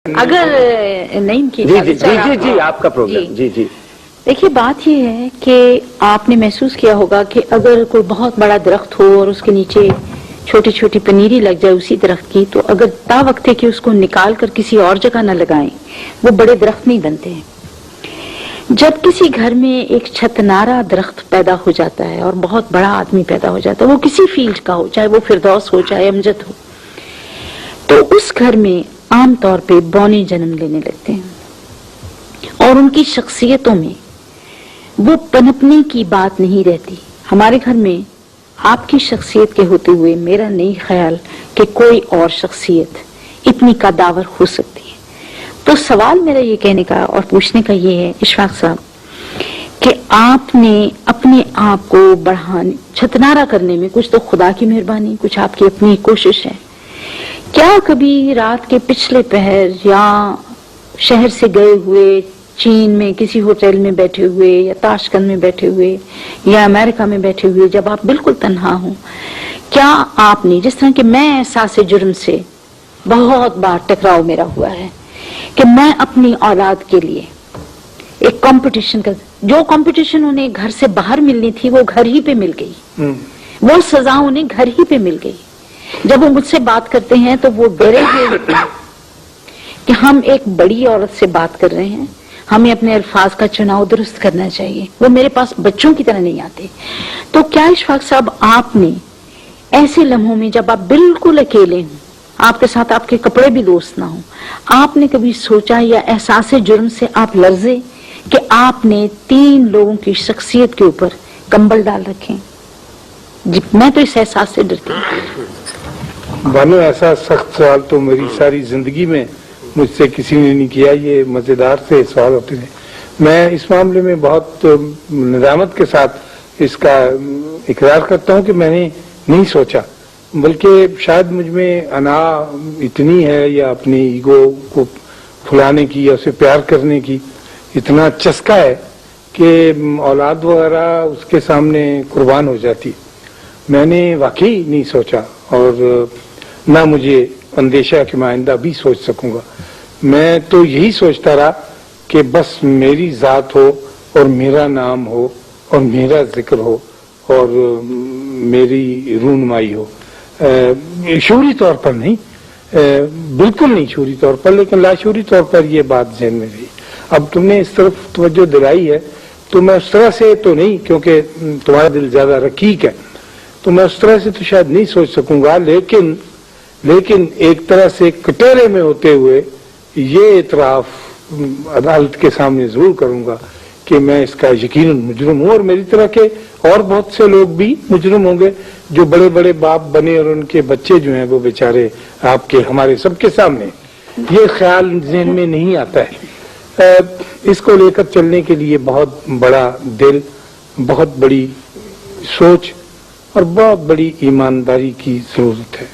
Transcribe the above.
اگر نہیں کی جی آپ کا پروگرام جی دیکھیے بات یہ ہے کہ آپ نے محسوس کیا ہوگا کہ اگر کوئی بہت بڑا درخت ہو اور اس کے نیچے چھوٹی چھوٹی پنیری لگ جائے اسی درخت کی، تو اگر تا وقت ہے کہ اس کو نکال کر کسی اور جگہ نہ لگائیں وہ بڑے درخت نہیں بنتے ہیں۔ جب کسی گھر میں ایک چھتنارا درخت پیدا ہو جاتا ہے اور بہت بڑا آدمی پیدا ہو جاتا ہے، وہ کسی فیلڈ کا ہو، چاہے وہ فردوس ہو چاہے امجد ہو، تو اس گھر میں عام طور پہ بونے جنم لینے لگتے ہیں اور ان کی شخصیتوں میں وہ پنپنے کی بات نہیں رہتی۔ ہمارے گھر میں آپ کی شخصیت کے ہوتے ہوئے میرا نہیں خیال کہ کوئی اور شخصیت اتنی قداور ہو سکتی ہے۔ تو سوال میرا یہ کہنے کا اور پوچھنے کا یہ ہے اشفاق صاحب کہ آپ نے اپنے آپ کو بڑھانے چھتنارا کرنے میں کچھ تو خدا کی مہربانی، کچھ آپ کی اپنی کوشش ہے۔ کیا کبھی رات کے پچھلے پہر یا شہر سے گئے ہوئے چین میں کسی ہوٹل میں بیٹھے ہوئے یا تاشکند میں بیٹھے ہوئے یا امریکہ میں بیٹھے ہوئے جب آپ بالکل تنہا ہوں، کیا آپ نے، جس طرح کہ میں احساس جرم سے بہت بار ٹکراؤ میرا ہوا ہے کہ میں اپنی اولاد کے لیے ایک کمپٹیشن کا، جو کمپٹیشن انہیں گھر سے باہر ملنی تھی وہ گھر ہی پہ مل گئی، وہ سزا انہیں گھر ہی پہ مل گئی۔ جب وہ مجھ سے بات کرتے ہیں تو وہ ڈرے ہوئے ہوتے ہیں کہ ہم ایک بڑی عورت سے بات کر رہے ہیں، ہمیں اپنے الفاظ کا چناؤ درست کرنا چاہیے، وہ میرے پاس بچوں کی طرح نہیں آتے۔ تو کیا اشفاق صاحب آپ نے ایسے لمحوں میں جب آپ بالکل اکیلے ہوں، آپ کے ساتھ آپ کے کپڑے بھی دوست نہ ہوں، آپ نے کبھی سوچا یا احساس جرم سے آپ لرزے کہ آپ نے 3 لوگوں کی شخصیت کے اوپر کمبل ڈال رکھے؟ جی میں تو اس احساس سے ڈرتی ہوں۔ بانو ایسا سخت سوال تو میری ساری زندگی میں مجھ سے کسی نے نہیں کیا، یہ مزیدار سے سوال ہوتے ہیں۔ میں اس معاملے میں بہت ندامت کے ساتھ اس کا اقرار کرتا ہوں کہ میں نے نہیں سوچا، بلکہ شاید مجھ میں انا اتنی ہے یا اپنی ایگو کو پھلانے کی یا اسے پیار کرنے کی اتنا چسکا ہے کہ اولاد وغیرہ اس کے سامنے قربان ہو جاتی۔ میں نے واقعی نہیں سوچا اور نہ مجھے اندیشہ کہ میں آئندہ بھی سوچ سکوں گا۔ میں تو یہی سوچتا رہا کہ بس میری ذات ہو اور میرا نام ہو اور میرا ذکر ہو اور میری رونمائی ہو، شعوری طور پر نہیں، بالکل نہیں شعوری طور پر، لیکن لاشعوری طور پر یہ بات ذہن میں رہی۔ اب تم نے اس طرف توجہ دلائی ہے تو میں اس طرح سے تو نہیں، کیونکہ تمہارا دل زیادہ رقیق ہے تو میں اس طرح سے تو شاید نہیں سوچ سکوں گا، لیکن ایک طرح سے کٹہرے میں ہوتے ہوئے یہ اعتراف عدالت کے سامنے ضرور کروں گا کہ میں اس کا یقیناً مجرم ہوں، اور میری طرح کے اور بہت سے لوگ بھی مجرم ہوں گے جو بڑے بڑے باپ بنے اور ان کے بچے جو ہیں وہ بیچارے آپ کے ہمارے سب کے سامنے، یہ خیال ذہن میں نہیں آتا ہے۔ اس کو لے کر چلنے کے لیے بہت بڑا دل، بہت بڑی سوچ اور بہت بڑی ایمانداری کی ضرورت ہے۔